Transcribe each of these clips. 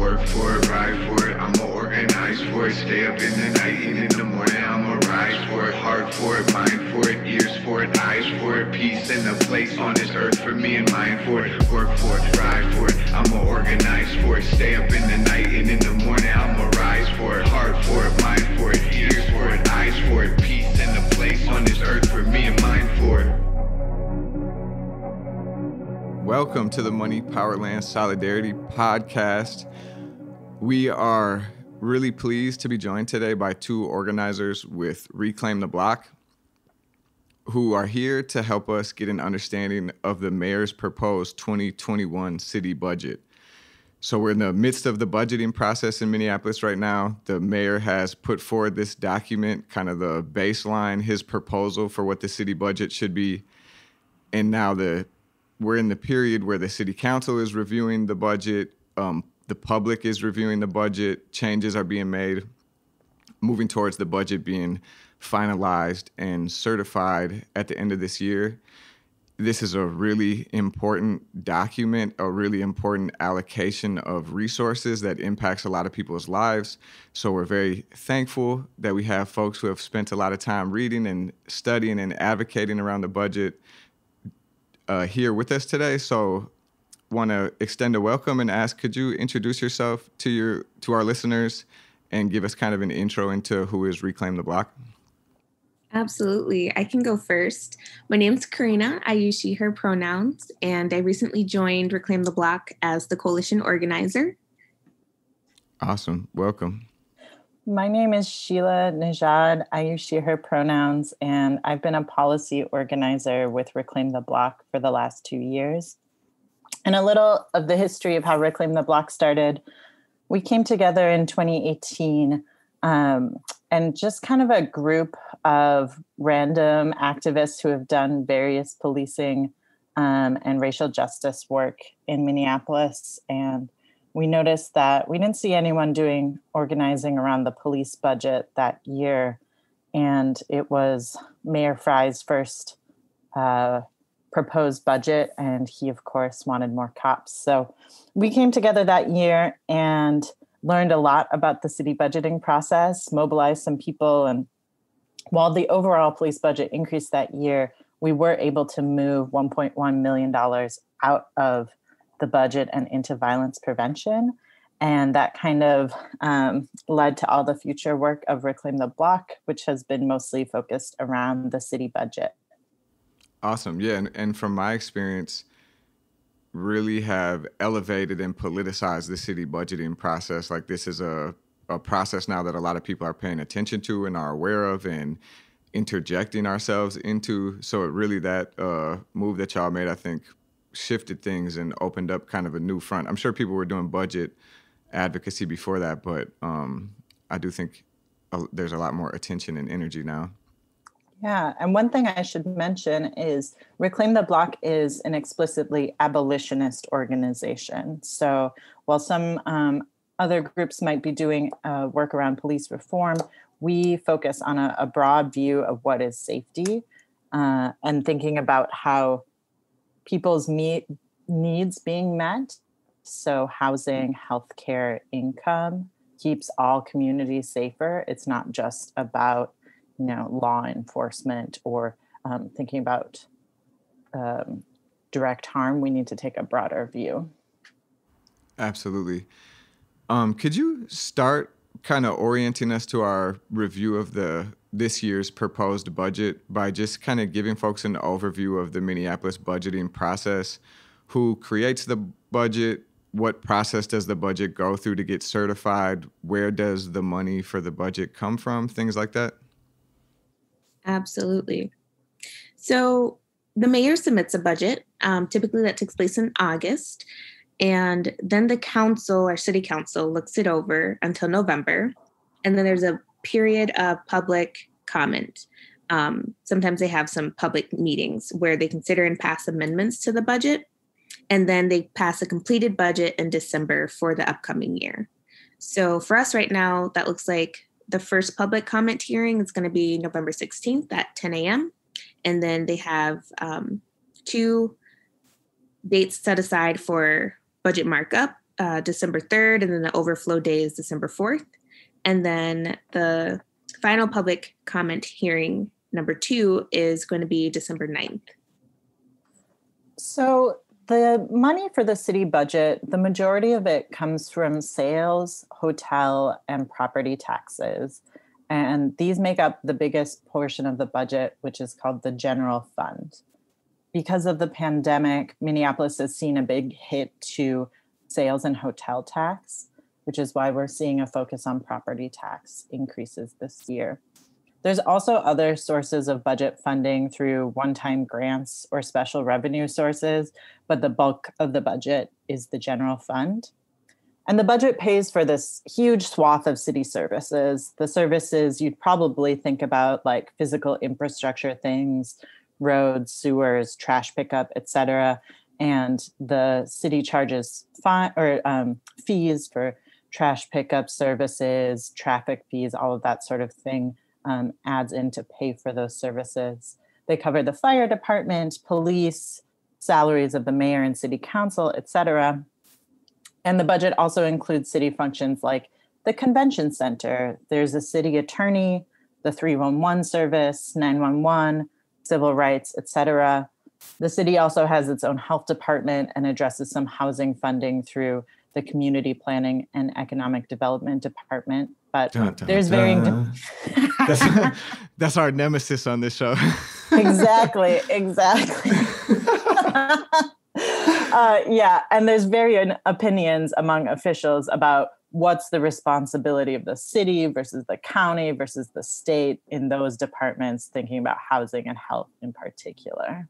Work for it, ride for it, I'ma organize for it. Stay up in the night and in the morning, I'ma rise for it. Heart for it, mind for it, ears for it, eyes for it. Peace and a place on this earth for me and mine for it. Work for it, ride for it, I'ma organize for it. Stay up in the night and in the morning, I'ma rise for it. Heart for it, mind for it, ears for it, eyes for it. Peace and a place on this earth for me and mine for it. Welcome to the Money, Power, Land, Solidarity podcast. We are really pleased to be joined today by two organizers with Reclaim the Block, who are here to help us get an understanding of the mayor's proposed 2021 city budget. So we're in the midst of the budgeting process in Minneapolis right now. The mayor has put forward this document, kind of the baseline, his proposal for what the city budget should be. And now we're in the period where the city council is reviewing the budget, the public is reviewing the budget, changes are being made, moving towards the budget being finalized and certified at the end of this year. This is a really important document, a really important allocation of resources that impacts a lot of people's lives. So we're very thankful that we have folks who have spent a lot of time reading and studying and advocating around the budget here with us today. So want to extend a welcome and ask, could you introduce yourself to our listeners and give us kind of an intro into who is Reclaim the Block? Absolutely. I can go first. My name's Corenia. I use she, her pronouns, and I recently joined Reclaim the Block as the coalition organizer. Awesome. Welcome. My name is Sheila and I use she, her pronouns, and I've been a policy organizer with Reclaim the Block for the last 2 years. And a little of the history of how Reclaim the Block started. We came together in 2018 and just kind of a group of random activists who have done various policing and racial justice work in Minneapolis. And we noticed that we didn't see anyone doing organizing around the police budget that year. And it was Mayor Frey's first proposed budget. And he, of course, wanted more cops. So we came together that year and learned a lot about the city budgeting process, mobilized some people. And while the overall police budget increased that year, we were able to move $1.1 million out of the budget and into violence prevention. And that kind of led to all the future work of Reclaim the Block, which has been mostly focused around the city budget. Awesome. Yeah. And from my experience, really have elevated and politicized the city budgeting process. Like, this is a process now that a lot of people are paying attention to and are aware of and interjecting ourselves into. So it really, that move that y'all made, I think, shifted things and opened up kind of a new front. I'm sure people were doing budget advocacy before that, but I do think there's a lot more attention and energy now. Yeah, and one thing I should mention is Reclaim the Block is an explicitly abolitionist organization. So while some other groups might be doing work around police reform, we focus on a broad view of what is safety and thinking about how people's needs being met. So housing, healthcare, income keeps all communities safer. It's not just about law enforcement or thinking about direct harm. We need to take a broader view. Absolutely. Could you start kind of orienting us to our review of this year's proposed budget by just kind of giving folks an overview of the Minneapolis budgeting process? Who creates the budget? What process does the budget go through to get certified? Where does the money for the budget come from? Things like that. Absolutely. So the mayor submits a budget. Typically that takes place in August. And then the council or city council looks it over until November. And then there's a period of public comment. Sometimes they have some public meetings where they consider and pass amendments to the budget. And then they pass a completed budget in December for the upcoming year. So for us right now, that looks like the first public comment hearing is going to be November 16th at 10 a.m. And then they have 2 dates set aside for budget markup. December 3rd, and then the overflow day is December 4th. And then the final public comment hearing, number 2, is going to be December 9th. So the money for the city budget, the majority of it comes from sales, hotel, and property taxes. And these make up the biggest portion of the budget, which is called the general fund. Because of the pandemic, Minneapolis has seen a big hit to sales and hotel tax, which is why we're seeing a focus on property tax increases this year. There's also other sources of budget funding through one-time grants or special revenue sources, but the bulk of the budget is the general fund. And the budget pays for this huge swath of city services. The services you'd probably think about, like physical infrastructure things, roads, sewers, trash pickup, et cetera. And the city charges fees for trash pickup services, traffic fees, all of that sort of thing. Adds in to pay for those services. They cover the fire department, police, salaries of the mayor and city council, et cetera. And the budget also includes city functions like the convention center. There's a city attorney, the 311 service, 911, civil rights, et cetera. The city also has its own health department and addresses some housing funding through the community planning and economic development department. But there's varying. That's our nemesis on this show. Exactly. Yeah, and there's varying opinions among officials about what's the responsibility of the city versus the county versus the state in those departments, thinking about housing and health in particular.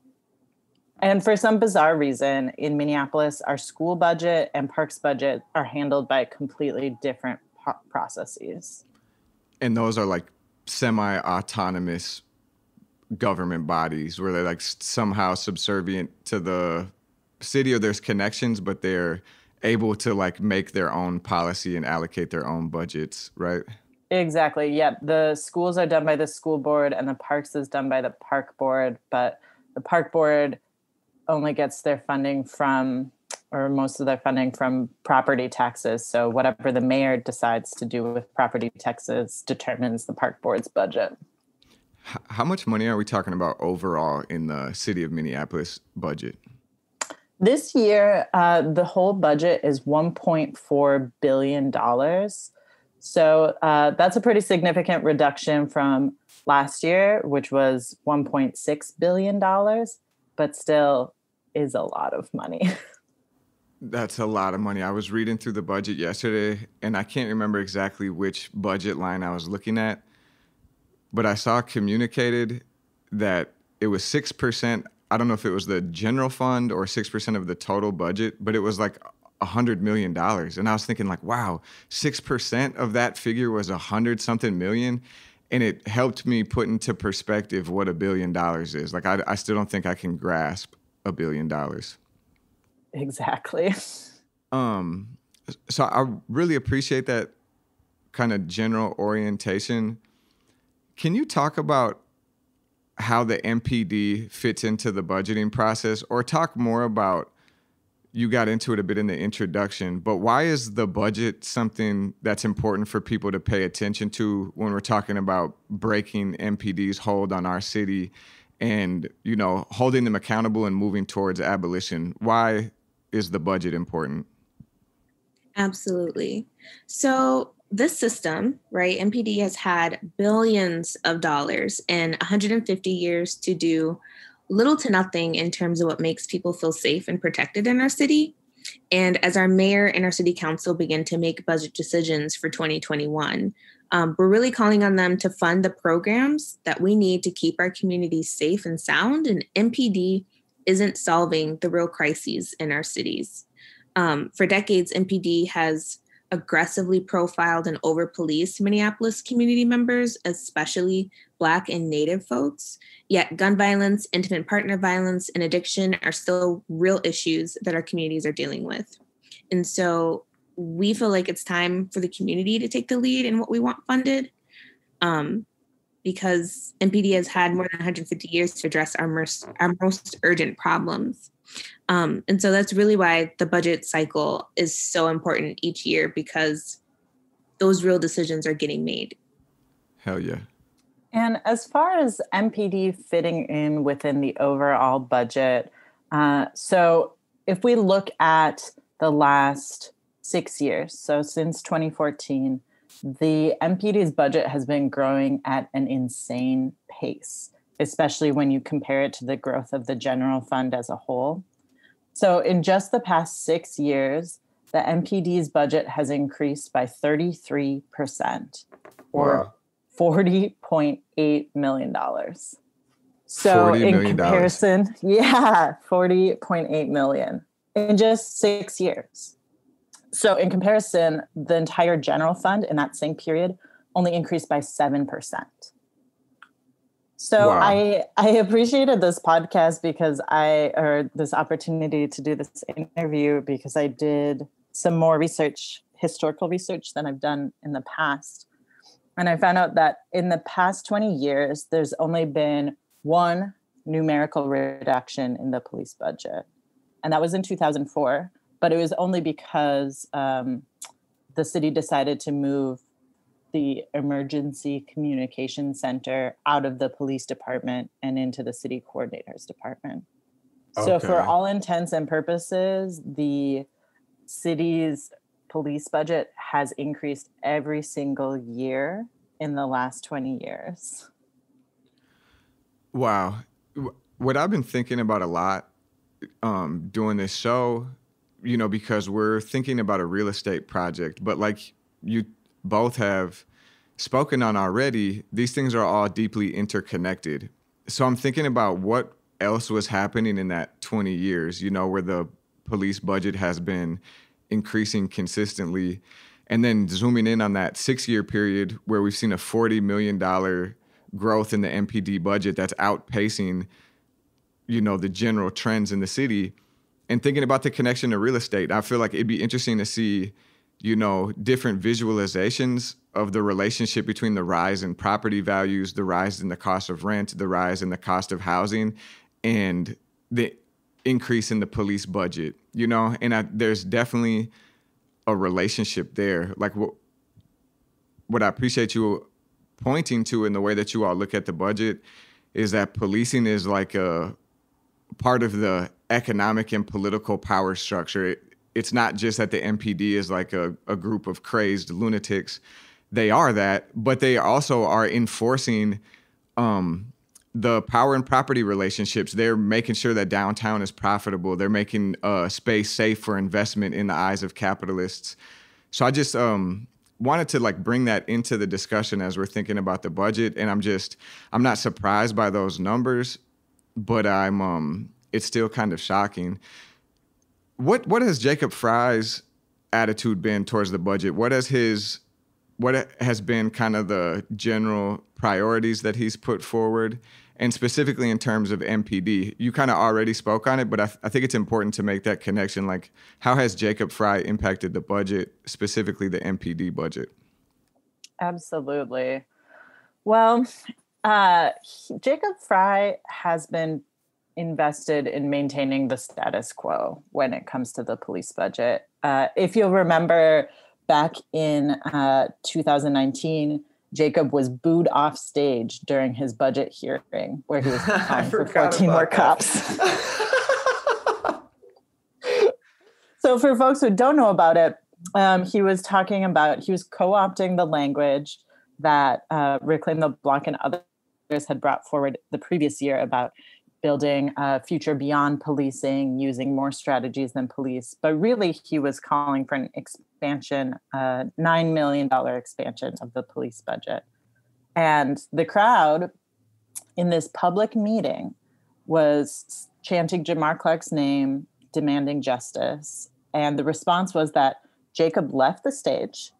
And for some bizarre reason, in Minneapolis, our school budget and parks budget are handled by completely different processes. And those are like semi-autonomous government bodies where they're like somehow subservient to the city, or there's connections, but they're able to like make their own policy and allocate their own budgets, right? Exactly. Yep. The schools are done by the school board and the parks is done by the park board, but the park board only gets their funding from, or most of their funding from, property taxes. So whatever the mayor decides to do with property taxes determines the park board's budget. How much money are we talking about overall in the city of Minneapolis budget? This year, the whole budget is $1.4 billion. So that's a pretty significant reduction from last year, which was $1.6 billion, but still is a lot of money. That's a lot of money. I was reading through the budget yesterday, and I can't remember exactly which budget line I was looking at, but I saw communicated that it was 6%. I don't know if it was the general fund or 6% of the total budget, but it was like $100 million. And I was thinking like, wow, 6% of that figure was 100-something million. And it helped me put into perspective what $1 billion is. Like, I still don't think I can grasp $1 billion. Exactly. So I really appreciate that kind of general orientation. Can you talk about how the MPD fits into the budgeting process, or talk more about, you got into it a bit in the introduction, but why is the budget something that's important for people to pay attention to when we're talking about breaking MPD's hold on our city and, you know, holding them accountable and moving towards abolition? Why is the budget important? Absolutely. So this system, right, MPD has had billions of dollars in 150 years to do little to nothing in terms of what makes people feel safe and protected in our city. And as our mayor and our city council begin to make budget decisions for 2021, we're really calling on them to fund the programs that we need to keep our communities safe and sound. And MPD isn't solving the real crises in our cities. For decades, MPD has aggressively profiled and over-policed Minneapolis community members, especially Black and Native folks. Yet gun violence, intimate partner violence, and addiction are still real issues that our communities are dealing with. And so we feel like it's time for the community to take the lead in what we want funded, because MPD has had more than 150 years to address our most urgent problems. And so that's really why the budget cycle is so important each year, because those real decisions are getting made. Hell yeah. And as far as MPD fitting in within the overall budget, so if we look at the last 6 years, so since 2014, the MPD's budget has been growing at an insane pace, especially when you compare it to the growth of the general fund as a whole. So in just the past 6 years, the MPD's budget has increased by 33%, or $40.8 million. So in comparison, $40.8 million in just 6 years. So in comparison, the entire general fund in that same period only increased by 7%. So I appreciated this podcast or this opportunity to do this interview, because I did some more historical research than I've done in the past. And I found out that in the past 20 years, there's only been one numerical reduction in the police budget. And that was in 2004. But it was only because the city decided to move the Emergency Communication Center out of the police department and into the city coordinator's department. Okay. So for all intents and purposes, the city's police budget has increased every single year in the last 20 years. Wow. What I've been thinking about a lot doing this show, because we're thinking about a real estate project, but like you both have spoken on already, these things are all deeply interconnected. So I'm thinking about what else was happening in that 20 years, where the police budget has been increasing consistently. And then zooming in on that 6-year period where we've seen a $40 million growth in the MPD budget that's outpacing, the general trends in the city. And thinking about the connection to real estate, I feel like it'd be interesting to see, different visualizations of the relationship between the rise in property values, the rise in the cost of rent, the rise in the cost of housing, and the increase in the police budget, and there's definitely a relationship there. Like what I appreciate you pointing to in the way that you all look at the budget is that policing is like a part of the economic and political power structure. It's not just that the MPD is like a group of crazed lunatics. They are that, but they also are enforcing the power and property relationships. They're making sure that downtown is profitable. They're making space safe for investment in the eyes of capitalists. So I just wanted to bring that into the discussion as we're thinking about the budget. And I'm not surprised by those numbers, but it's still kind of shocking. What has Jacob Frey's attitude been towards the budget? What has been kind of the general priorities that he's put forward? And specifically in terms of MPD, you kind of already spoke on it, but I think it's important to make that connection. Like, how has Jacob Frey impacted the budget, specifically the MPD budget? Absolutely. Well, Jacob Frey has been invested in maintaining the status quo when it comes to the police budget. If you'll remember, back in 2019, Jacob was booed off stage during his budget hearing where he was calling for 14 more cops. So for folks who don't know about it, he was co-opting the language that Reclaim the Block and others had brought forward the previous year about building a future beyond policing, using more strategies than police. But really, he was calling for an expansion, $9 million expansion of the police budget. And the crowd in this public meeting was chanting Jamar Clark's name, demanding justice. And the response was that Jacob left the stage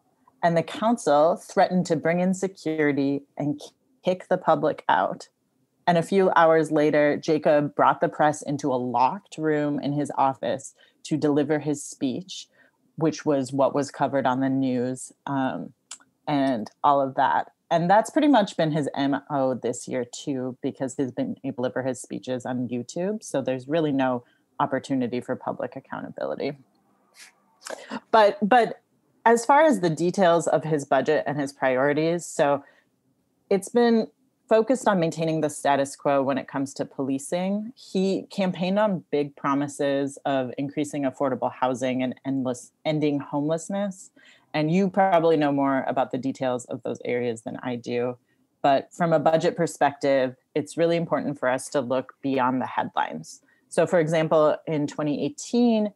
and the council threatened to bring in security and kick the public out. And a few hours later, Jacob brought the press into a locked room in his office to deliver his speech, which was what was covered on the news and all of that. And that's pretty much been his MO this year, too, because he's been able to deliver his speeches on YouTube. So there's really no opportunity for public accountability. But as far as the details of his budget and his priorities, so it's been focused on maintaining the status quo when it comes to policing. He campaigned on big promises of increasing affordable housing and ending homelessness. And you probably know more about the details of those areas than I do. But from a budget perspective, it's really important for us to look beyond the headlines. So for example, in 2018,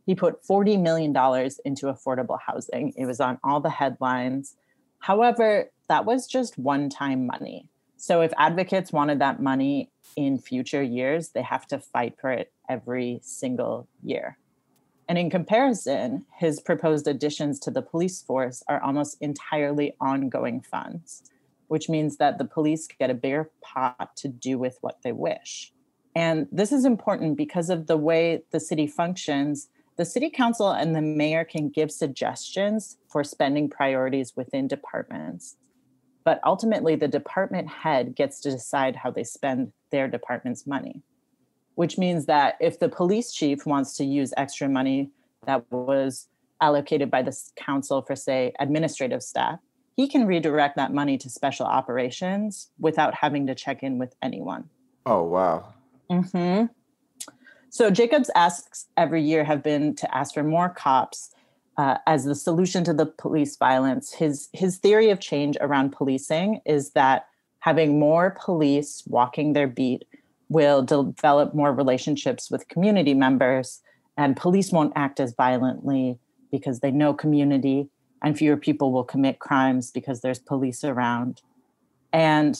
he put $40 million into affordable housing. It was on all the headlines. However, that was just one-time money. So if advocates wanted that money in future years, they have to fight for it every single year. And in comparison, his proposed additions to the police force are almost entirely ongoing funds, which means that the police get a bigger pot to do with what they wish. And this is important because of the way the city functions. The city council and the mayor can give suggestions for spending priorities within departments. But ultimately, the department head gets to decide how they spend their department's money, which means that if the police chief wants to use extra money that was allocated by the council for, say, administrative staff, he can redirect that money to special operations without having to check in with anyone. Oh, wow. Mm-hmm. So Jacob's asks every year have been to ask for more cops as the solution to the police violence. His theory of change around policing is that having more police walking their beat will develop more relationships with community members, and police won't act as violently because they know community, and fewer people will commit crimes because there's police around. And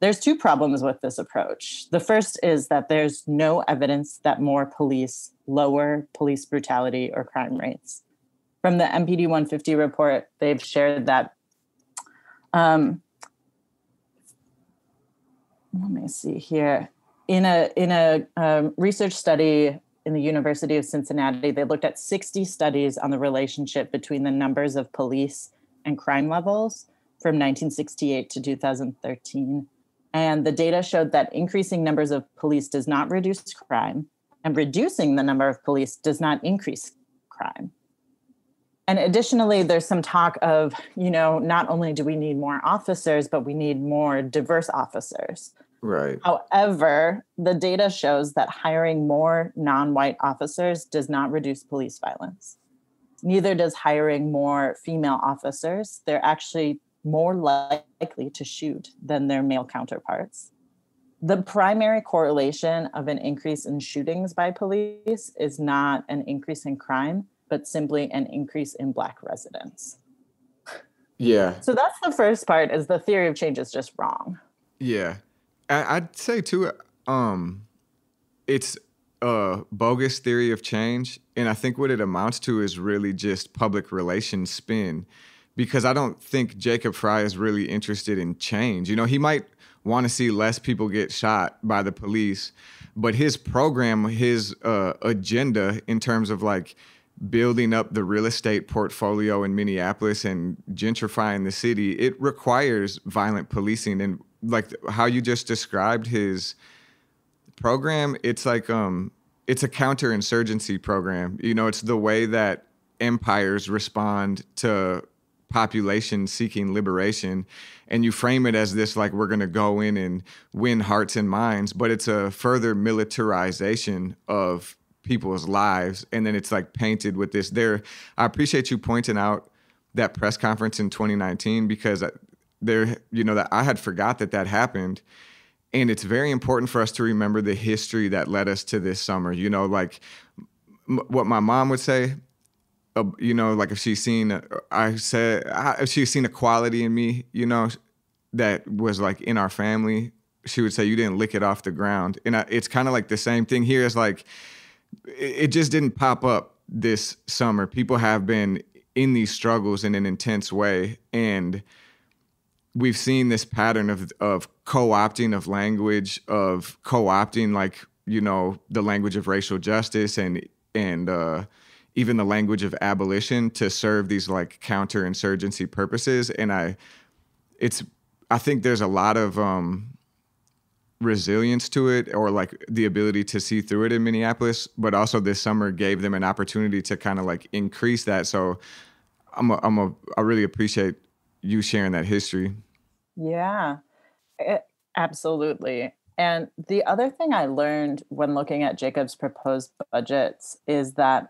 there's two problems with this approach. The first is that there's no evidence that more police lower police brutality or crime rates. From the Mpd 150 report, they've shared that, let me see here. In a research study in the University of Cincinnati, they looked at 60 studies on the relationship between the numbers of police and crime levels from 1968 to 2013. And the data showed that increasing numbers of police does not reduce crime, and reducing the number of police does not increase crime. And additionally, there's some talk of, not only do we need more officers, but we need more diverse officers. Right. However, the data shows that hiring more non-white officers does not reduce police violence. Neither does hiring more female officers. They're actually more likely to shoot than their male counterparts. The primary correlation of an increase in shootings by police is not an increase in crime, but simply an increase in Black residents. Yeah. So that's the first part, is the theory of change is just wrong. Yeah. I'd say too, it's a bogus theory of change. And I think what it amounts to is really just public relations spin, because I don't think Jacob Frey is really interested in change. He might want to see less people get shot by the police, but his program, his agenda in terms of building up the real estate portfolio in Minneapolis and gentrifying the city, it requires violent policing. And how you just described his program, it's it's a counterinsurgency program. It's the way that empires respond to population seeking liberation. And you frame it as this, we're going to go in and win hearts and minds, but it's a further militarization of people's lives. And then it's painted with this I appreciate you pointing out that press conference in 2019, because that I had forgot that happened. And it's very important for us to remember the history that led us to this summer. What my mom would say, if she's seen, if she's seen a quality in me, that was in our family, she would say, you didn't lick it off the ground. And it's kind of the same thing here. It's it just didn't pop up this summer. People have been in these struggles in an intense way. And we've seen this pattern of co-opting of language, of co-opting the language of racial justice and even the language of abolition to serve these counterinsurgency purposes. And I think there's a lot of resilience to it, or like the ability to see through it in Minneapolis, but also this summer gave them an opportunity to kind of like increase that. So I really appreciate you sharing that history. Yeah, absolutely. And the other thing I learned when looking at Jacob's proposed budgets is that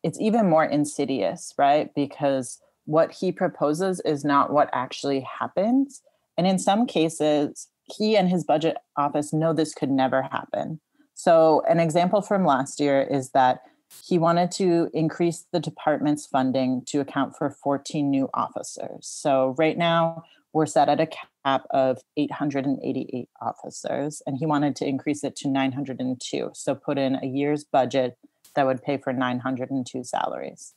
it's even more insidious, right? Because what he proposes is not what actually happens. And in some cases, he and his budget office know this could never happen. So an example from last year is that he wanted to increase the department's funding to account for 14 new officers. So right now, we're set at a cap of 888 officers, and he wanted to increase it to 902. So put in a year's budget that would pay for 902 salaries.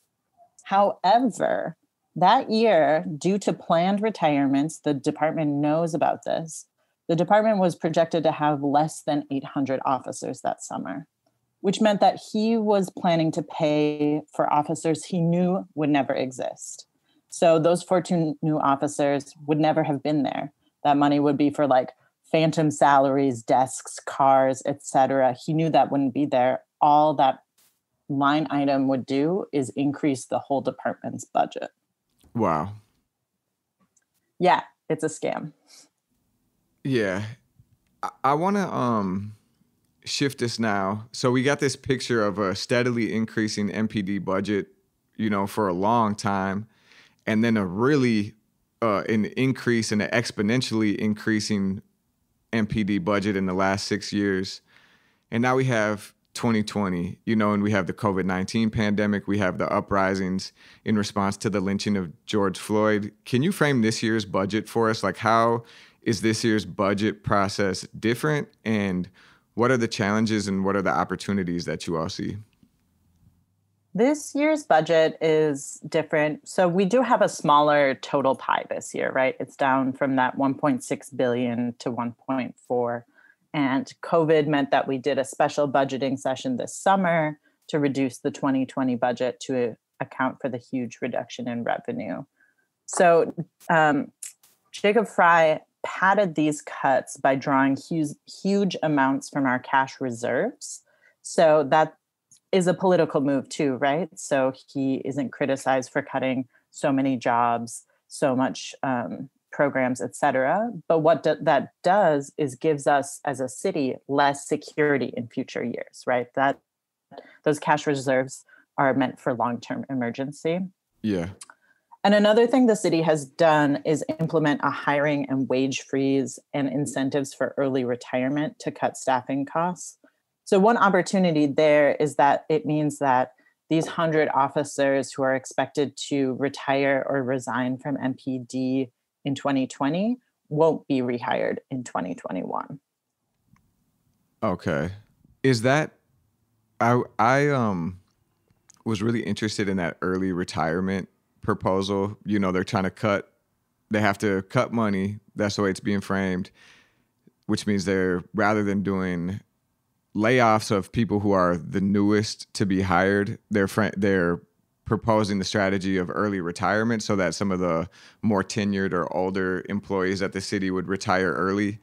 However, that year, due to planned retirements, the department knows about this. The department was projected to have less than 800 officers that summer, which meant that he was planning to pay for officers he knew would never exist. So those 14 new officers would never have been there. That money would be for like phantom salaries, desks, cars, etc. He knew that wouldn't be there. All that line item would do is increase the whole department's budget. Wow. Yeah, it's a scam. Yeah. I want to shift this now. So we got this picture of a steadily increasing MPD budget, for a long time, and then a really an increase in an exponentially increasing MPD budget in the last 6 years. And now we have 2020, and we have the COVID-19 pandemic. We have the uprisings in response to the lynching of George Floyd. Can you frame this year's budget for us? Like, how is this year's budget process different? And what are the challenges and what are the opportunities that you all see? This year's budget is different. So we do have a smaller total pie this year, right? It's down from that 1.6 billion to 1.4. And COVID meant that we did a special budgeting session this summer to reduce the 2020 budget to account for the huge reduction in revenue. So Jacob Frey padded these cuts by drawing huge amounts from our cash reserves. So that is a political move too, right? So he isn't criticized for cutting so many jobs, so much programs, et cetera. But what that does is gives us as a city less security in future years, right? That those cash reserves are meant for long-term emergency. Yeah. And another thing the city has done is implement a hiring and wage freeze and incentives for early retirement to cut staffing costs. So one opportunity there is that it means that these 100 officers who are expected to retire or resign from MPD in 2020 won't be rehired in 2021. Okay. Is that, I was really interested in that early retirement proposal. They're trying to they have to cut money. That's the way it's being framed, which means rather than doing layoffs of people who are the newest to be hired, they're proposing the strategy of early retirement so that some of the more tenured or older employees at the city would retire early.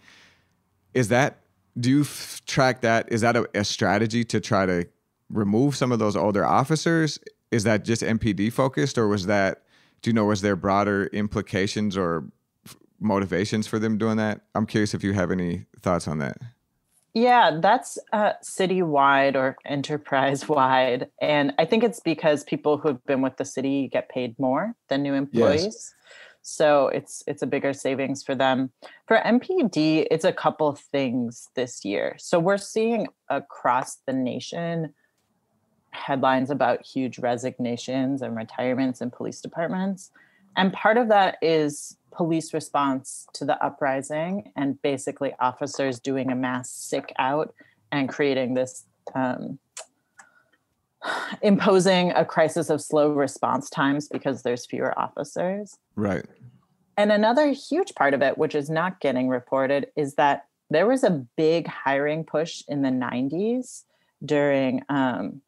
Do you track that? Is that a strategy to try to remove some of those older officers? Is that just MPD focused, or was there broader implications or motivations for them doing that? I'm curious if you have any thoughts on that. Yeah, that's citywide or enterprise-wide. And I think it's because people who have been with the city get paid more than new employees. Yes. So it's a bigger savings for them. For MPD, it's a couple things this year. So we're seeing across the nation headlines about huge resignations and retirements in police departments. And part of that is police response to the uprising and basically officers doing a mass sick out and creating this, imposing a crisis of slow response times because there's fewer officers. Right. And another huge part of it, which is not getting reported, is that there was a big hiring push in the 90s during the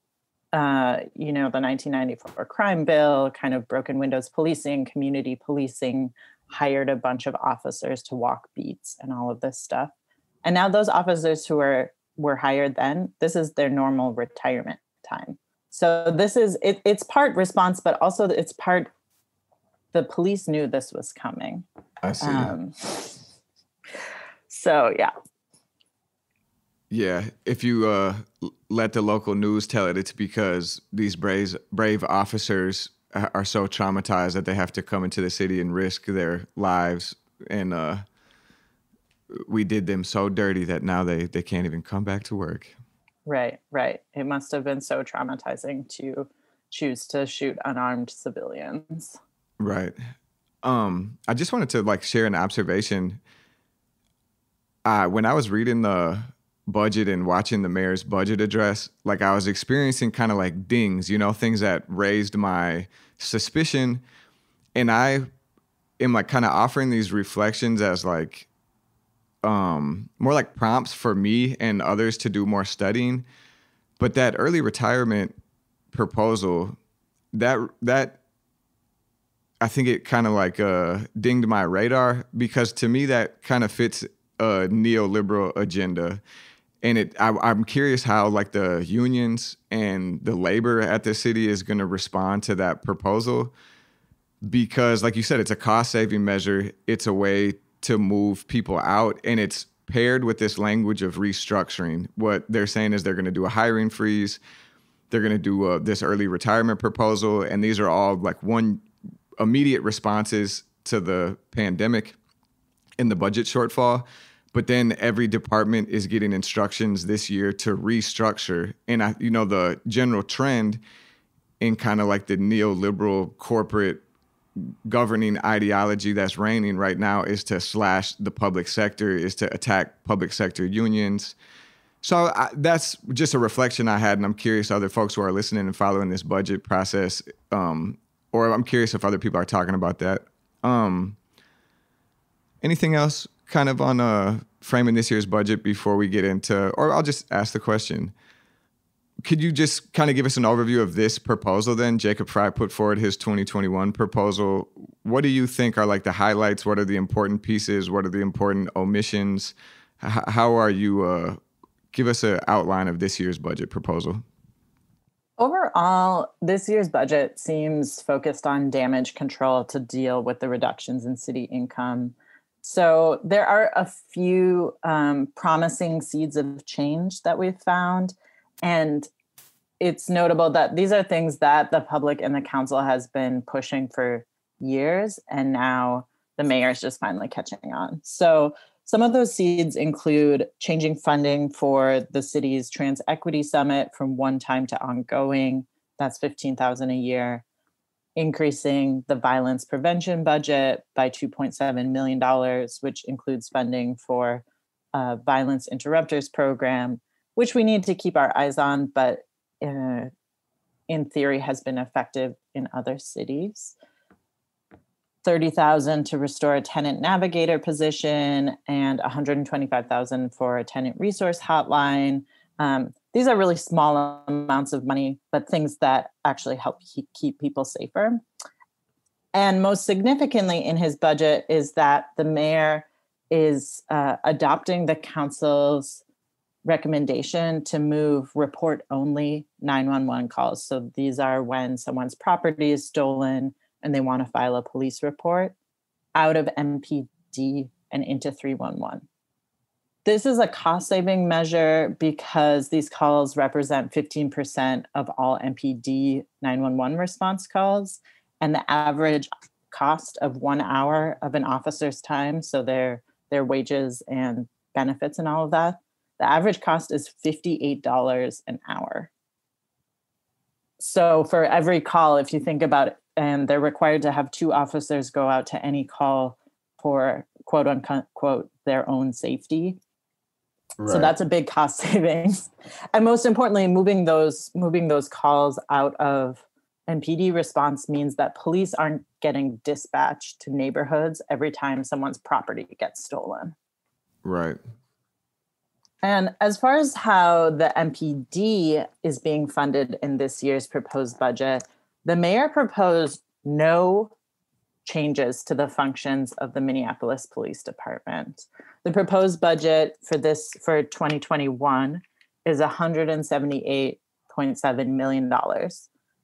1994 crime bill, kind of broken windows policing, community policing, hired a bunch of officers to walk beats and all of this stuff. And now those officers who were hired then, this is their normal retirement time. So this is, it's part response, but also it's part, the police knew this was coming. I see. So, yeah. Yeah, if you let the local news tell it, it's because these brave officers are so traumatized that they have to come into the city and risk their lives. And we did them so dirty that now they can't even come back to work. Right. It must have been so traumatizing to choose to shoot unarmed civilians. Right. I just wanted to share an observation. When I was reading the budget and watching the mayor's budget address, I was experiencing kind of dings, things that raised my suspicion. And I am kind of offering these reflections as more like prompts for me and others to do more studying. But that early retirement proposal, that I think it kind of dinged my radar, because to me that kind of fits a neoliberal agenda. And I'm curious how the unions and the labor at the city is going to respond to that proposal, because like you said, it's a cost-saving measure. It's a way to move people out, and it's paired with this language of restructuring. What they're saying is they're going to do a hiring freeze. They're going to do this early retirement proposal, and these are all one immediate responses to the pandemic and the budget shortfall. But then every department is getting instructions this year to restructure. And the general trend in kind of the neoliberal corporate governing ideology that's reigning right now is to slash the public sector, is to attack public sector unions. So that's just a reflection I had, and I'm curious other folks who are listening and following this budget process, or I'm curious if other people are talking about that. Anything else kind of on framing this year's budget before we get into, or I'll just ask the question. Could you just kind of give us an overview of this proposal then? Jacob Frey put forward his 2021 proposal. What do you think are the highlights? What are the important pieces? What are the important omissions? How are you, give us an outline of this year's budget proposal. Overall, this year's budget seems focused on damage control to deal with the reductions in city income. So there are a few promising seeds of change that we've found. And it's notable that these are things that the public and the council has been pushing for years. And now the mayor is just finally catching on. So some of those seeds include changing funding for the city's Trans Equity Summit from one-time to ongoing. That's $15,000 a year. Increasing the violence prevention budget by $2.7 million, which includes funding for a violence interrupters program, which we need to keep our eyes on, but in theory has been effective in other cities. $30,000 to restore a tenant navigator position, and $125,000 for a tenant resource hotline. These are really small amounts of money, but things that actually help keep people safer. And most significantly in his budget is that the mayor is adopting the council's recommendation to move report-only 911 calls. So these are when someone's property is stolen and they want to file a police report out of Mpd and into 311. This is a cost-saving measure because these calls represent 15% of all Mpd 911 response calls, and the average cost of 1 hour of an officer's time, so their wages and benefits and all of that, the average cost is $58 an hour. So for every call, if you think about it, and they're required to have 2 officers go out to any call for quote unquote their own safety. Right. So that's a big cost savings. And most importantly, moving those calls out of Mpd response means that police aren't getting dispatched to neighborhoods every time someone's property gets stolen. Right. And as far as how the Mpd is being funded in this year's proposed budget, the mayor proposed no changes to the functions of the Minneapolis Police Department. The proposed budget for 2021 is $178.7 million,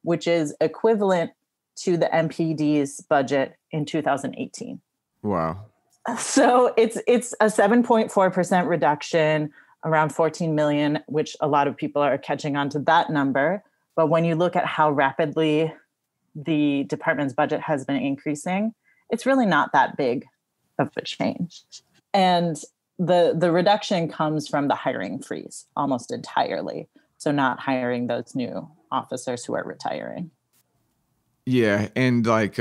which is equivalent to the MPD's budget in 2018. Wow. So it's a 7.4% reduction, around 14 million, which a lot of people are catching on to that number. But when you look at how rapidly the department's budget has been increasing, it's really not that big of a change. And the reduction comes from the hiring freeze almost entirely. So not hiring those new officers who are retiring. Yeah. And like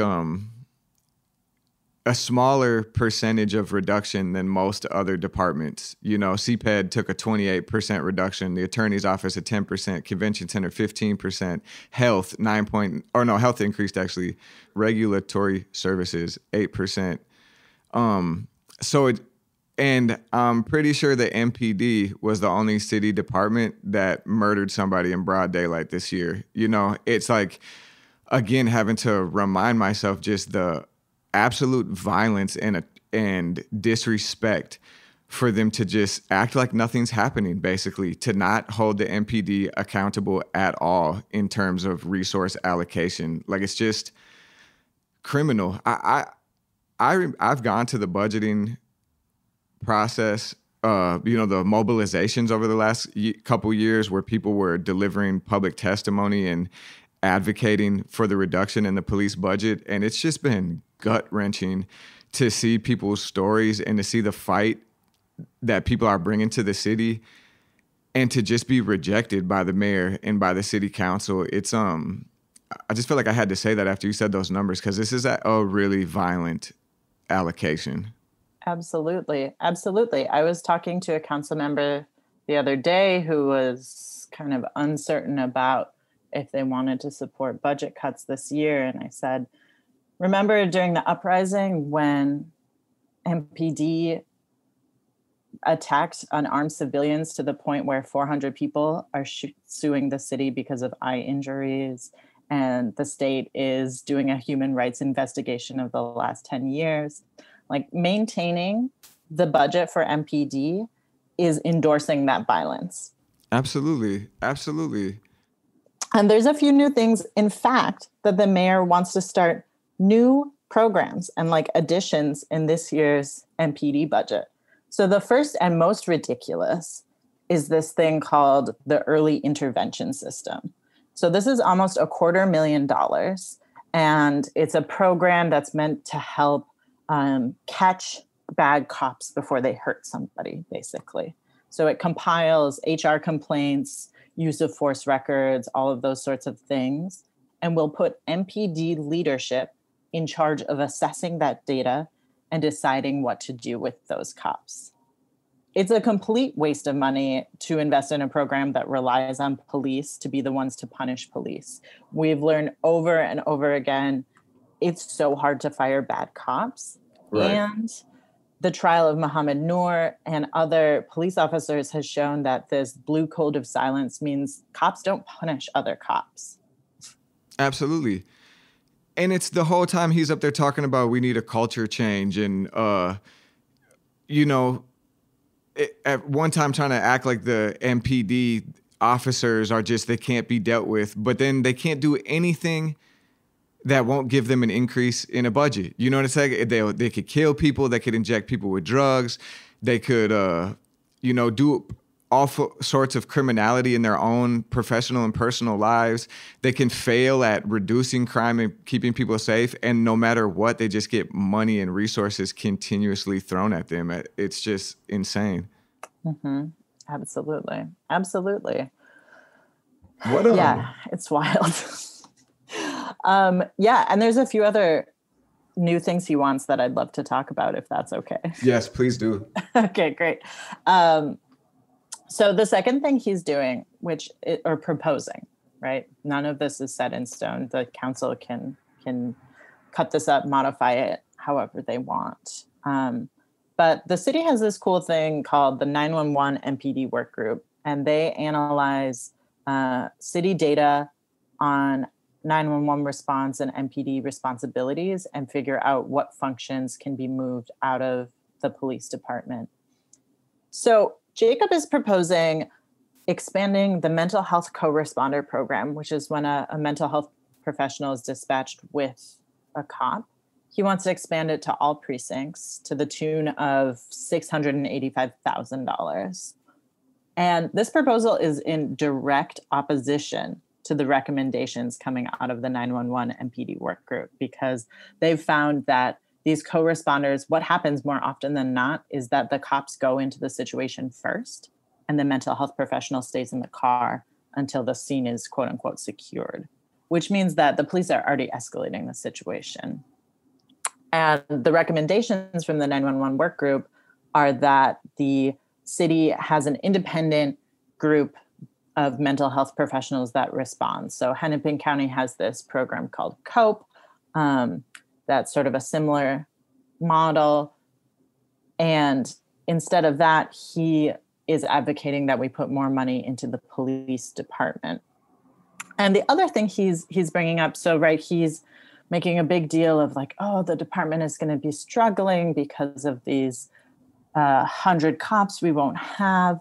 a smaller percentage of reduction than most other departments. You know, CPED took a 28% reduction, the attorney's office a 10%, convention center 15%, health health increased actually, regulatory services 8%. And I'm pretty sure the MPD was the only city department that murdered somebody in broad daylight this year. You know, it's like, again, having to remind myself just the absolute violence and disrespect for them to just act like nothing's happening, basically, to not hold the MPD accountable at all in terms of resource allocation. Like, it's just criminal. I've gone to the budgeting process, the mobilizations over the last couple years where people were delivering public testimony and advocating for the reduction in the police budget. And it's just been gut-wrenching to see people's stories and to see the fight that people are bringing to the city and to just be rejected by the mayor and by the city council. It's I just feel like I had to say that after you said those numbers, because this is a really violent allocation. Absolutely. Absolutely. I was talking to a council member the other day who was kind of uncertain about if they wanted to support budget cuts this year. And I said, remember during the uprising when MPD attacked unarmed civilians to the point where 400 people are suing the city because of eye injuries, and the state is doing a human rights investigation of the last 10 years. Like, maintaining the budget for MPD is endorsing that violence. Absolutely. Absolutely. And there's a few new things, in fact, that the mayor wants to start new programs and like additions in this year's MPD budget. So the first and most ridiculous is this thing called the early intervention system. So this is almost $250,000, and it's a program that's meant to help catch bad cops before they hurt somebody, basically. So it compiles HR complaints, use of force records, all of those sorts of things, and will put MPD leadership in charge of assessing that data and deciding what to do with those cops. It's a complete waste of money to invest in a program that relies on police to be the ones to punish police. We've learned over and over again, it's so hard to fire bad cops. Right. And the trial of Mohammed Noor and other police officers has shown that this blue code of silence means cops don't punish other cops. Absolutely. And it's the whole time he's up there talking about we need a culture change and, at one time trying to act like the MPD officers are just, they can't be dealt with, but then they can't do anything that won't give them an increase in a budget. You know what I'm saying? They could kill people. They could inject people with drugs. They could, do all sorts of criminality in their own professional and personal lives. They can fail at reducing crime and keeping people safe. And no matter what, they just get money and resources continuously thrown at them. It's just insane. Mm-hmm. Absolutely. Absolutely. Yeah, it's wild. And there's a few other new things he wants that I'd love to talk about, if that's okay. Yes, please do. Okay, great. So the second thing he's doing, or proposing, right? None of this is set in stone. The council can cut this up, modify it however they want. But the city has this cool thing called the 911 Mpd Work Group, and they analyze city data on 911 response and MPD responsibilities and figure out what functions can be moved out of the police department. So Jacob is proposing expanding the mental health co-responder program, which is when a mental health professional is dispatched with a cop. He wants to expand it to all precincts to the tune of $685,000. And this proposal is in direct opposition to the recommendations coming out of the 911 Mpd Work Group, because they've found that these co-responders, what happens more often than not is that the cops go into the situation first and the mental health professional stays in the car until the scene is quote unquote secured, which means that the police are already escalating the situation. And the recommendations from the 911 Work Group are that the city has an independent group of mental health professionals that respond. So Hennepin County has this program called COPE. That's sort of a similar model. And instead of that, he is advocating that we put more money into the police department. And the other thing he's bringing up, so right, he's making a big deal of like, oh, the department is going to be struggling because of these 100 cops we won't have.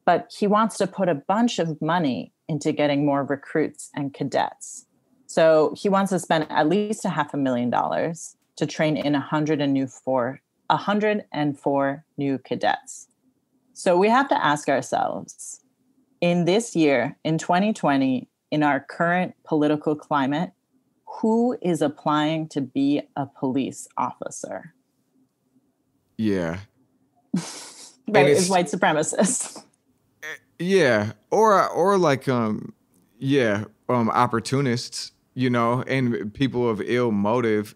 But he wants to put a bunch of money into getting more recruits and cadets. So he wants to spend at least $500,000 to train in 104 new cadets. So we have to ask ourselves, in this year, in 2020, in our current political climate, who is applying to be a police officer? Yeah. Right, is white supremacists. Yeah. Or like, opportunists, you know, and people of ill motive.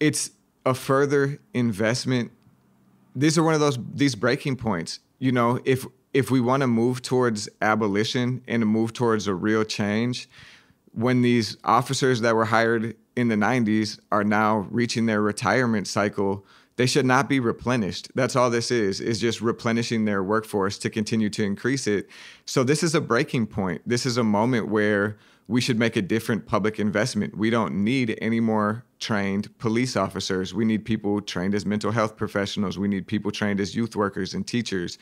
It's a further investment. These are these breaking points. You know, if we want to move towards abolition and move towards a real change, when these officers that were hired in the 90s are now reaching their retirement cycle, they should not be replenished. That's all this is just replenishing their workforce to continue to increase it. So this is a breaking point. This is a moment where we should make a different public investment. We don't need any more trained police officers. We need people trained as mental health professionals. We need people trained as youth workers and teachers.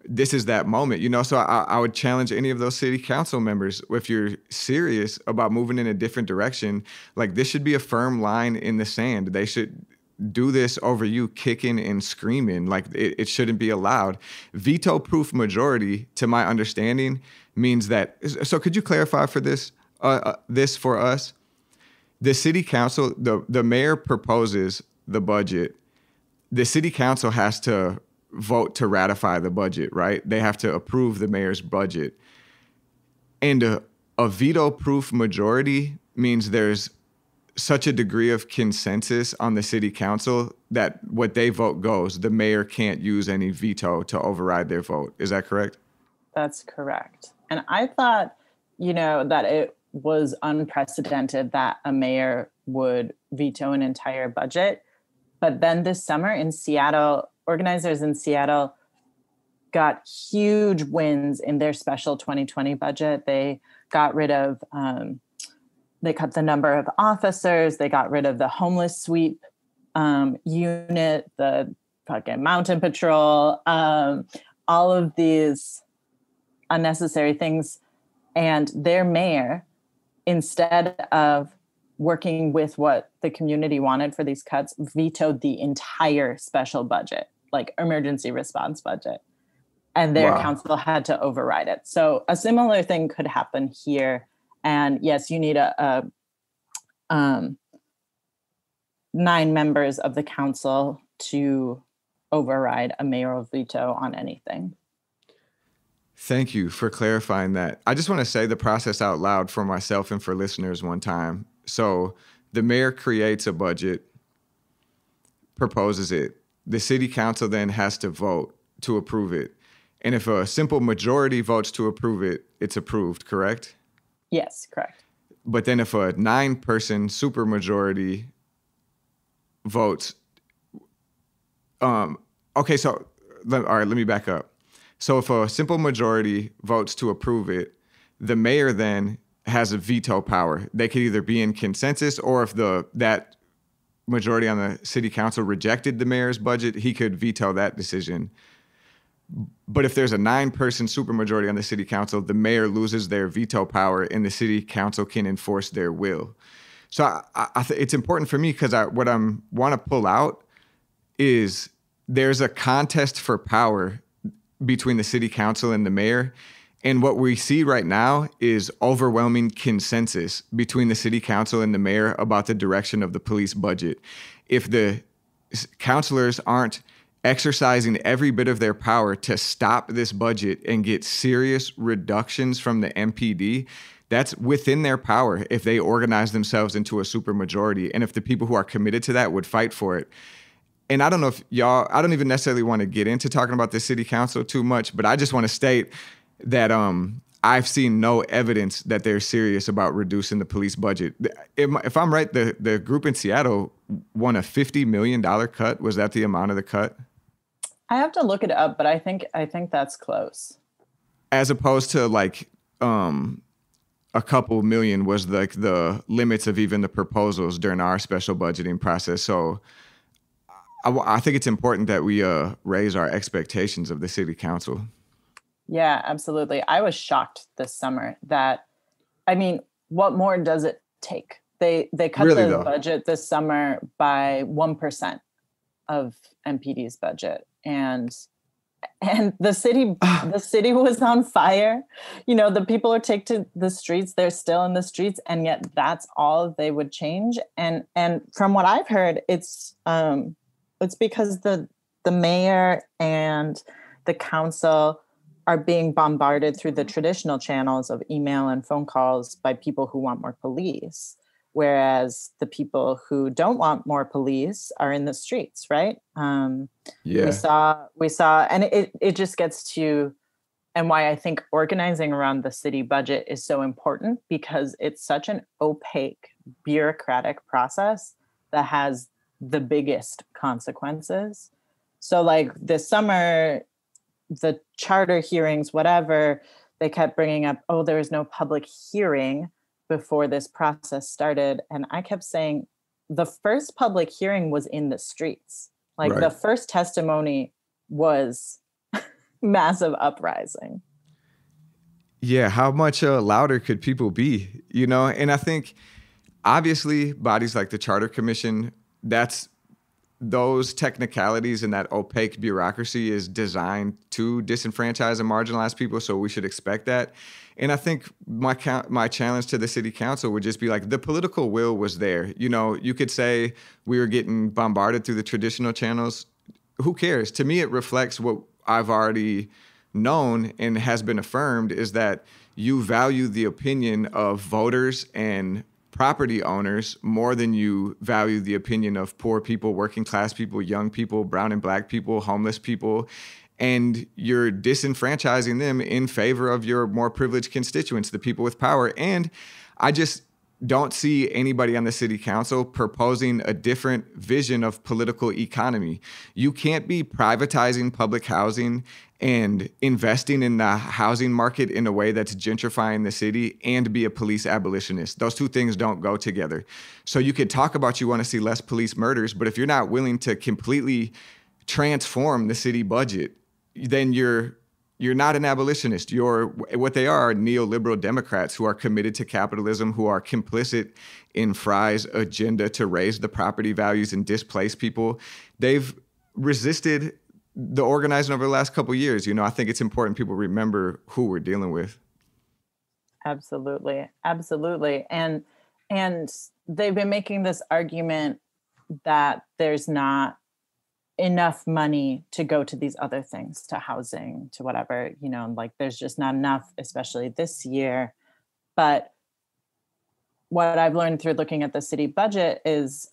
This is that moment, you know, so I would challenge any of those city council members, if you're serious about moving in a different direction, like this should be a firm line in the sand. They should do this over you kicking and screaming. Like it shouldn't be allowed. Veto-proof majority, to my understanding, means that. So could you clarify for this for us? The city council, the mayor proposes the budget. The city council has to vote to ratify the budget, right? They have to approve the mayor's budget. And a veto-proof majority means there's such a degree of consensus on the city council that what they vote goes. The mayor can't use any veto to override their vote. Is that correct? That's correct. And I thought, you know, that it was unprecedented that a mayor would veto an entire budget. But then this summer in Seattle, organizers in Seattle got huge wins in their special 2020 budget. They got rid of, they cut the number of officers. They got rid of the homeless sweep unit, the fucking mountain patrol, all of these unnecessary things. And their mayor, instead of working with what the community wanted for these cuts, vetoed the entire special budget, like emergency response budget. And their council had to override it. So a similar thing could happen here. And yes, you need 9 members of the council to override a mayoral veto on anything. Thank you for clarifying that. I just want to say the process out loud for myself and for listeners one time. So the mayor creates a budget, proposes it. The city council then has to vote to approve it. And if a simple majority votes to approve it, it's approved, correct? Yes, correct. But then if a 9-person supermajority votes, okay, so, all right, let me back up. So if a simple majority votes to approve it, the mayor then has a veto power. They could either be in consensus, or if that majority on the city council rejected the mayor's budget, he could veto that decision. But if there's a 9-person supermajority on the city council, the mayor loses their veto power and the city council can enforce their will. So it's important for me, because what I want to pull out is there's a contest for power between the city council and the mayor. And what we see right now is overwhelming consensus between the city council and the mayor about the direction of the police budget. If the councilors aren't exercising every bit of their power to stop this budget and get serious reductions from the MPD, that's within their power if they organize themselves into a supermajority, and if the people who are committed to that would fight for it. And I don't know if I don't even necessarily want to get into talking about the city council too much, but I just want to state that I've seen no evidence that they're serious about reducing the police budget. If I'm right, the group in Seattle won a $50 million cut. Was that the amount of the cut? I have to look it up, but I think that's close. As opposed to like a couple million was like the limits of even the proposals during our special budgeting process. So I think it's important that we raise our expectations of the city council. Yeah, absolutely. I was shocked this summer that, I mean, what more does it take? They cut the budget this summer by 1% of MPD's budget. And the city was on fire. You know, the people are taken to the streets. They're still in the streets. And yet that's all they would change. And from what I've heard, it's because the mayor and the council are being bombarded through the traditional channels of email and phone calls by people who want more police, whereas the people who don't want more police are in the streets, right? We saw, and it just gets to, and why I think organizing around the city budget is so important, because it's such an opaque, bureaucratic process that has the biggest consequences. So like this summer, the charter hearings, whatever, they kept bringing up, oh, there was no public hearing before this process started. And I kept saying the first public hearing was in the streets. Like the first testimony was massive uprising. Yeah, how much louder could people be, you know? And I think obviously bodies like the Charter Commission, those technicalities and that opaque bureaucracy is designed to disenfranchise and marginalize people, so we should expect that. And I think my challenge to the city council would just be like, the political will was there. You know, you could say we were getting bombarded through the traditional channels. Who cares? To me, it reflects what I've already known and has been affirmed, is that you value the opinion of voters and property owners more than you value the opinion of poor people, working class people, young people, brown and black people, homeless people. And you're disenfranchising them in favor of your more privileged constituents, the people with power. And I just don't see anybody on the city council proposing a different vision of political economy. You can't be privatizing public housing and investing in the housing market in a way that's gentrifying the city and be a police abolitionist. Those two things don't go together. So you could talk about you want to see less police murders, but if you're not willing to completely transform the city budget, then you're not an abolitionist. What they are neoliberal Democrats who are committed to capitalism, who are complicit in Frey's agenda to raise the property values and displace people. They've resisted the organizing over the last couple of years. You know, I think it's important people remember who we're dealing with. Absolutely. Absolutely. And they've been making this argument that there's not enough money to go to these other things, to housing, to whatever, you know, like there's just not enough, especially this year. But what I've learned through looking at the city budget is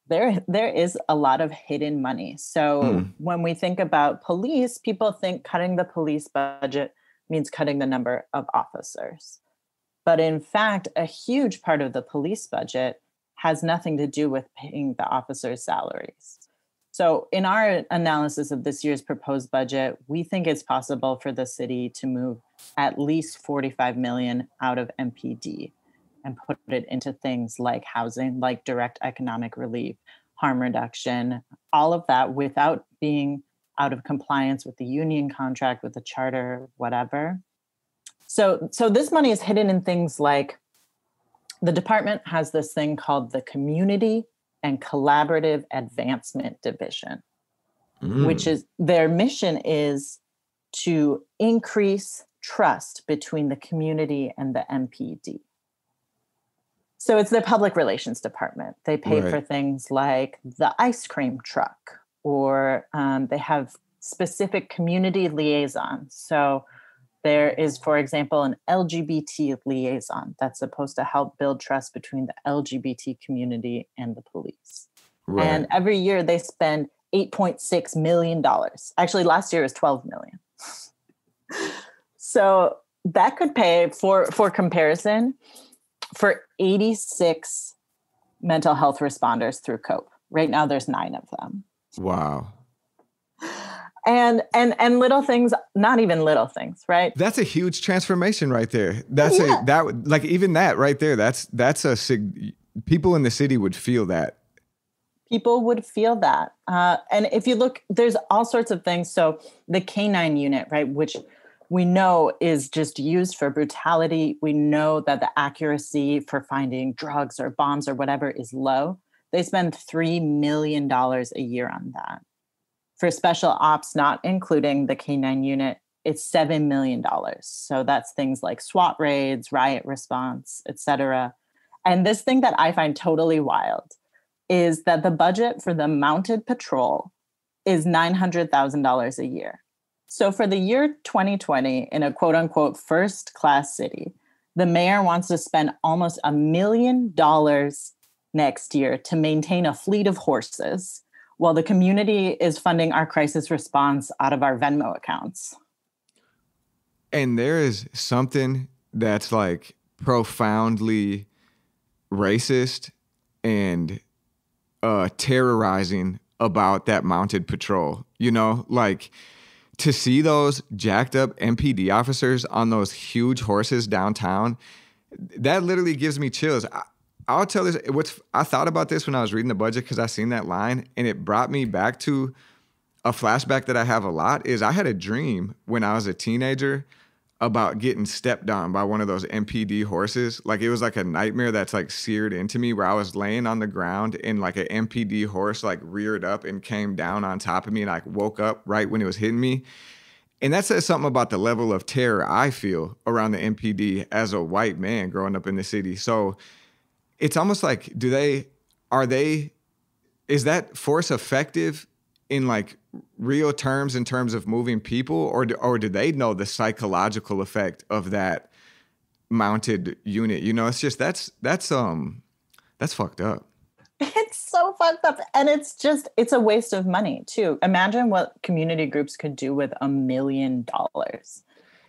there is a lot of hidden money. So when we think about police, people think cutting the police budget means cutting the number of officers. But in fact, a huge part of the police budget has nothing to do with paying the officers' salaries. So in our analysis of this year's proposed budget, we think it's possible for the city to move at least 45 million out of MPD and put it into things like housing, like direct economic relief, harm reduction, all of that without being out of compliance with the union contract, with the charter, whatever. So this money is hidden in things like the department has this thing called the Community and Collaborative Advancement Division, which is their mission is to increase trust between the community and the MPD. So it's their public relations department. They pay for things like the ice cream truck, or they have specific community liaisons. So there is, for example, an LGBT liaison that's supposed to help build trust between the LGBT community and the police. Right. And every year they spend $8.6 million. Actually, last year was $12 million. So that could pay, for comparison, for 86 mental health responders through COPE. Right now, there's 9 of them. Wow. And little things, not even little things, right? That's a huge transformation right there. Even that right there, people in the city would feel that. People would feel that. And if you look, there's all sorts of things. So the K9 unit, right, which we know is just used for brutality. We know that the accuracy for finding drugs or bombs or whatever is low. They spend $3 million a year on that. For special ops, not including the K9 unit, it's $7 million. So that's things like SWAT raids, riot response, etc. And this thing that I find totally wild is that the budget for the mounted patrol is $900,000 a year. So for the year 2020, in a quote unquote first class city, the mayor wants to spend almost $1 million next year to maintain a fleet of horses, while the community is funding our crisis response out of our Venmo accounts. And there is something that's like profoundly racist and terrorizing about that mounted patrol. You know, like to see those jacked up MPD officers on those huge horses downtown, that literally gives me chills. I'll tell this, I thought about this when I was reading the budget because I seen that line, and it brought me back to a flashback that I have a lot. Is I had a dream when I was a teenager about getting stepped on by one of those MPD horses. Like it was like a nightmare that's like seared into me, where I was laying on the ground and like an MPD horse like reared up and came down on top of me, and I woke up right when it was hitting me. And that says something about the level of terror I feel around the MPD as a white man growing up in the city. So it's almost like, is that force effective in like real terms in terms of moving people, or do they know the psychological effect of that mounted unit? You know, it's just, that's fucked up. It's so fucked up. And it's a waste of money too. Imagine what community groups could do with $1 million.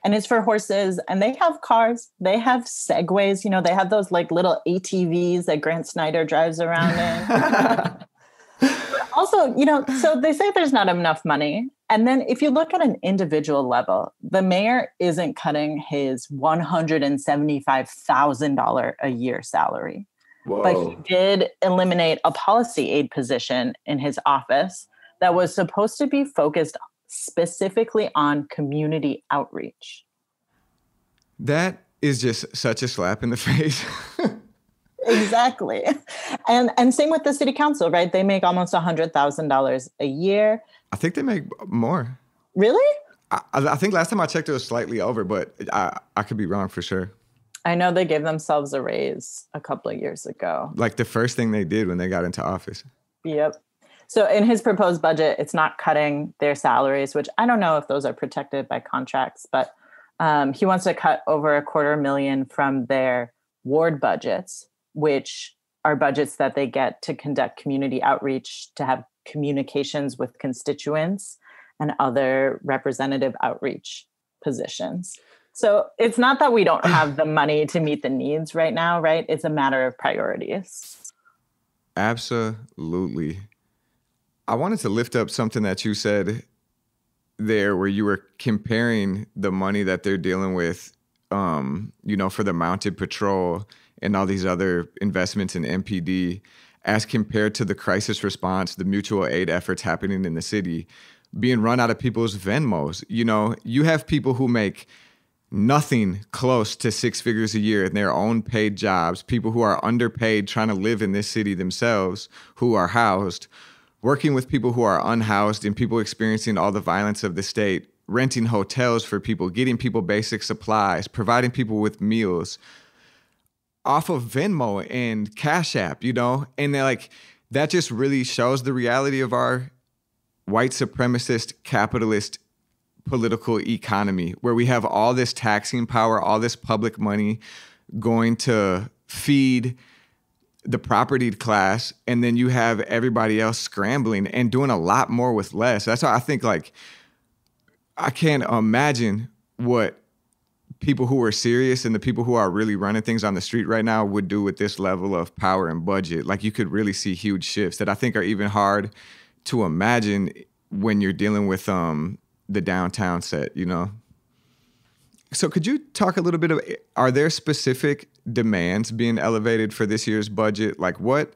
And it's for horses, and they have cars, they have Segways, you know, they have those like little ATVs that Grant Snyder drives around in. Also, you know, so they say there's not enough money. And then if you look at an individual level, the mayor isn't cutting his $175,000 a year salary. Whoa. But he did eliminate a policy aide position in his office that was supposed to be focused specifically on community outreach. That is just such a slap in the face. Exactly. And same with the city council, right? They make almost $100,000 a year. I think they make more. Really? I think last time I checked it was slightly over, but I could be wrong for sure. I know they gave themselves a raise a couple of years ago. Like the first thing they did when they got into office. Yep. So in his proposed budget, it's not cutting their salaries, which I don't know if those are protected by contracts, but he wants to cut over $250,000 from their ward budgets, which are budgets that they get to conduct community outreach, to have communications with constituents and other representative outreach positions. So it's not that we don't have the money to meet the needs right now, right? It's a matter of priorities. Absolutely. I wanted to lift up something that you said there where you were comparing the money that they're dealing with, for the mounted patrol and all these other investments in MPD as compared to the crisis response, the mutual aid efforts happening in the city being run out of people's Venmos. You have people who make nothing close to 6 figures a year in their own paid jobs, people who are underpaid trying to live in this city themselves, who are housed, working with people who are unhoused and people experiencing all the violence of the state, renting hotels for people, getting people basic supplies, providing people with meals off of Venmo and Cash App, And they're like, that just really shows the reality of our white supremacist capitalist political economy, where we have all this taxing power, all this public money going to feed the propertied class, and then you have everybody else scrambling and doing a lot more with less. That's why I think, I can't imagine what people who are serious and the people who are really running things on the street right now would do with this level of power and budget. Like, you could really see huge shifts that I think are even hard to imagine when you're dealing with the downtown set, So could you talk a little bit are there specific demands being elevated for this year's budget? Like, what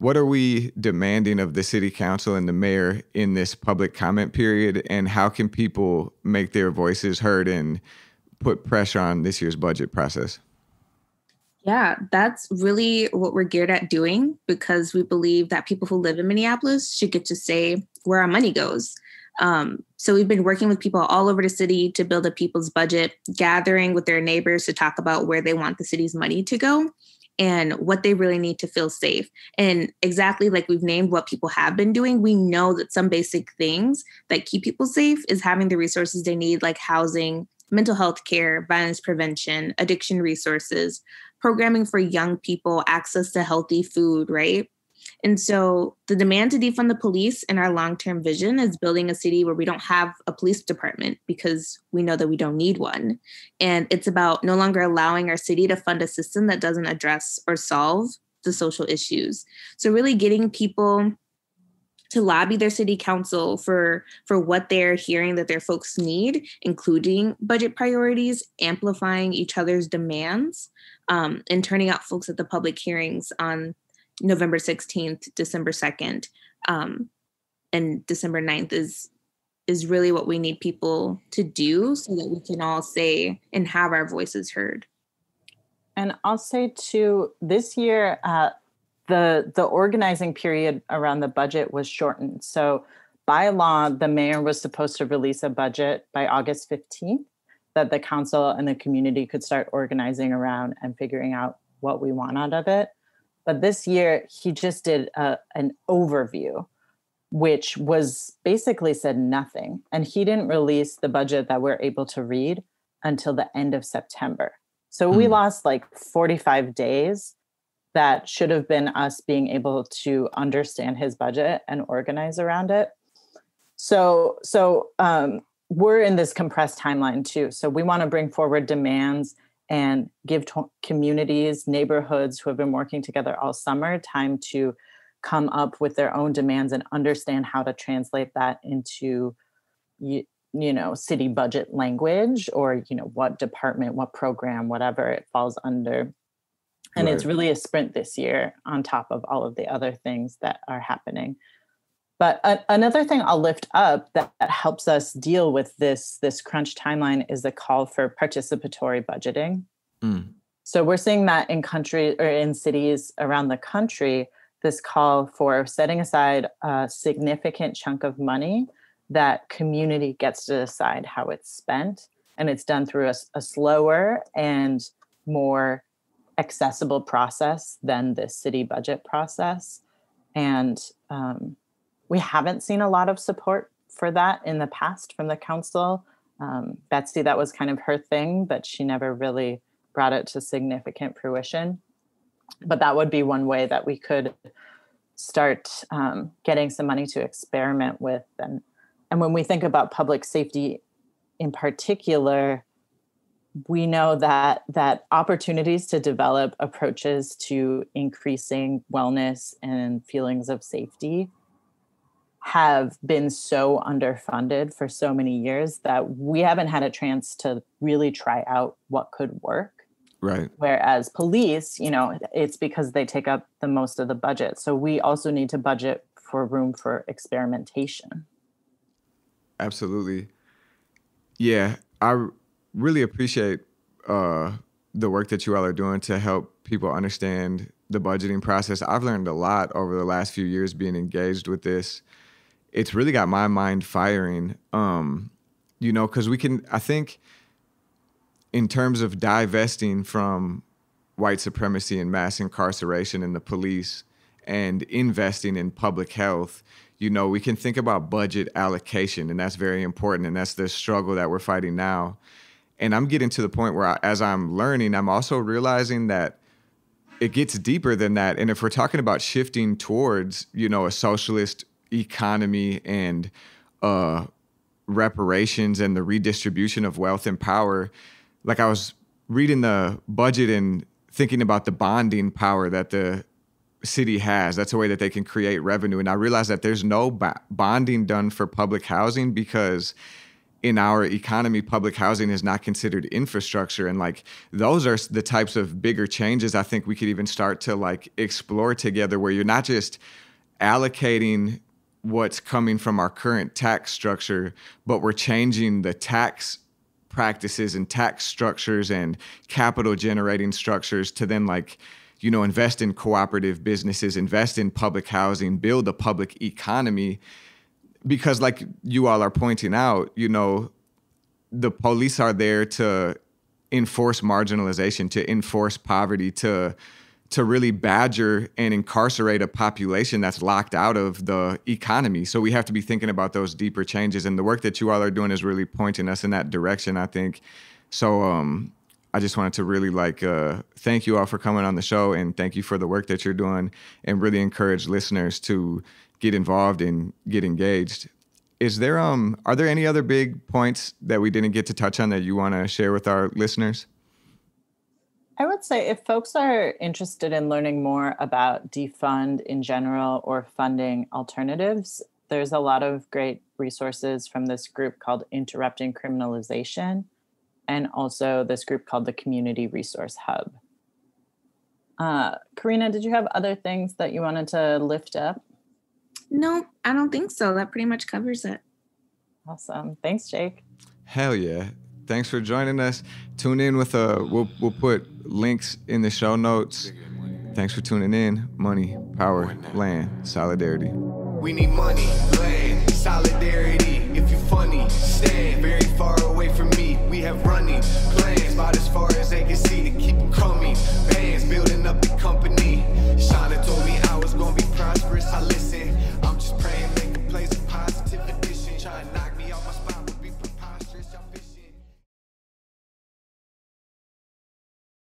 are we demanding of the city council and the mayor in this public comment period? And how can people make their voices heard and put pressure on this year's budget process? Yeah, that's really what we're geared at doing, because we believe that people who live in Minneapolis should get to say where our money goes. So we've been working with people all over the city to build a people's budget, gathering with their neighbors to talk about where they want the city's money to go and what they really need to feel safe. And exactly like we've named what people have been doing, we know that some basic things that keep people safe is having the resources they need, like housing, mental health care, violence prevention, addiction resources, programming for young people, access to healthy food, right? And so the demand to defund the police in our long-term vision is building a city where we don't have a police department because we know that we don't need one. And it's about no longer allowing our city to fund a system that doesn't address or solve the social issues. So really getting people to lobby their city council for what they're hearing that their folks need, including budget priorities, amplifying each other's demands, and turning out folks at the public hearings on November 16th, December 2nd, and December 9th is really what we need people to do so that we can all say and have our voices heard. And I'll say too, this year, the organizing period around the budget was shortened. So by law, the mayor was supposed to release a budget by August 15th that the council and the community could start organizing around and figuring out what we want out of it. But this year, he just did an overview, which was basically said nothing. And he didn't release the budget that we're able to read until the end of September. So we lost like 45 days that should have been us being able to understand his budget and organize around it. So we're in this compressed timeline too. So we want to bring forward demands and give communities, neighborhoods who have been working together all summer time to come up with their own demands and understand how to translate that into, city budget language, or, what department, what program, whatever it falls under. And It's really a sprint this year on top of all of the other things that are happening. But another thing I'll lift up that helps us deal with this crunch timeline is the call for participatory budgeting. So we're seeing that in cities around the country, this call for setting aside a significant chunk of money that community gets to decide how it's spent. And it's done through a slower and more accessible process than the city budget process. And we haven't seen a lot of support for that in the past from the council. Betsy, that was kind of her thing, but she never really brought it to significant fruition. But that would be one way that we could start getting some money to experiment with. And when we think about public safety in particular, we know that opportunities to develop approaches to increasing wellness and feelings of safety have been so underfunded for so many years that we haven't had a chance to really try out what could work. Right. Whereas police, it's because they take up the most of the budget. So we also need to budget for room for experimentation. Absolutely. Yeah, I really appreciate the work that you all are doing to help people understand the budgeting process. I've learned a lot over the last few years being engaged with this. It's really got my mind firing, because I think in terms of divesting from white supremacy and mass incarceration in the police and investing in public health, we can think about budget allocation, and that's very important. And that's the struggle that we're fighting now. And I'm getting to the point where as I'm learning, I'm also realizing that it gets deeper than that. And if we're talking about shifting towards, a socialist economy and reparations and the redistribution of wealth and power, like I was reading the budget and thinking about the bonding power that the city has. That's a way that they can create revenue. And I realized that there's no bonding done for public housing because in our economy, public housing is not considered infrastructure. And like, those are the types of bigger changes I think we could even start to like explore together, where you're not just allocating what's coming from our current tax structure, but we're changing the tax practices and tax structures and capital generating structures to then like, invest in cooperative businesses, invest in public housing, build a public economy. Because like you all are pointing out, the police are there to enforce marginalization, to enforce poverty, to really badger and incarcerate a population that's locked out of the economy. So we have to be thinking about those deeper changes. And the work that you all are doing is really pointing us in that direction, I think. So I just wanted to really thank you all for coming on the show, and thank you for the work that you're doing, and really encourage listeners to get involved and get engaged. Are there any other big points that we didn't get to touch on that you want to share with our listeners? I would say if folks are interested in learning more about defund in general or funding alternatives, there's a lot of great resources from this group called Interrupting Criminalization, and also this group called the Community Resource Hub. Corenia, did you have other things that you wanted to lift up? No, I don't think so. That pretty much covers it. Awesome. Thanks, Jake. Hell yeah. Thanks for joining us. Tune in with we'll put links in the show notes. Thanks for tuning in. Money, power, land, solidarity. We need money, land, solidarity. If you funny, stand very far away from me. We have running plans about as far as they can see to keep